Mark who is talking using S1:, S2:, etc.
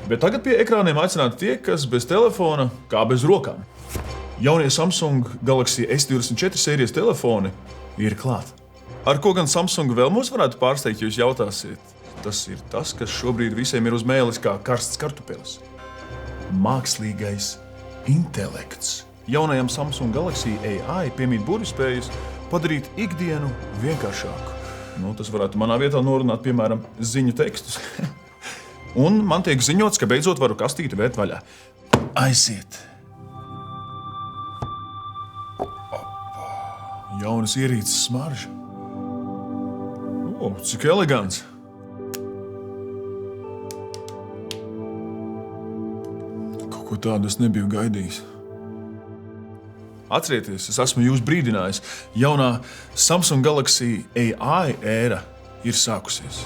S1: Bet tagad pie ekrāniem aicināti tie, kas bez telefona, kā bez rokām. Jaunie Samsung Galaxy S24 sērijas telefoni ir klāt. Ar ko gan Samsung vēl mūs varētu pārsteigt, jūs jautāsiet? Tas ir tas, kas šobrīd visiem ir uz mēles kā karsts kartupelis. Mākslīgais intelekts. Jaunajam Samsung Galaxy AI piemīt burvespējas padarīt ikdienu vienkāršāku. Tas varētu manā vietā norunāt, piemēram, ziņu tekstus. Un man tiek ziņots, ka beidzot varu kastīti vērt vaļā. Aiziet! Jaunas ierīces smarža. Cik elegants! Kaut ko tādu es nebiju gaidījis. Atcerieties, es esmu jūs brīdinājis. Jaunā Samsung Galaxy AI ēra ir sākusies.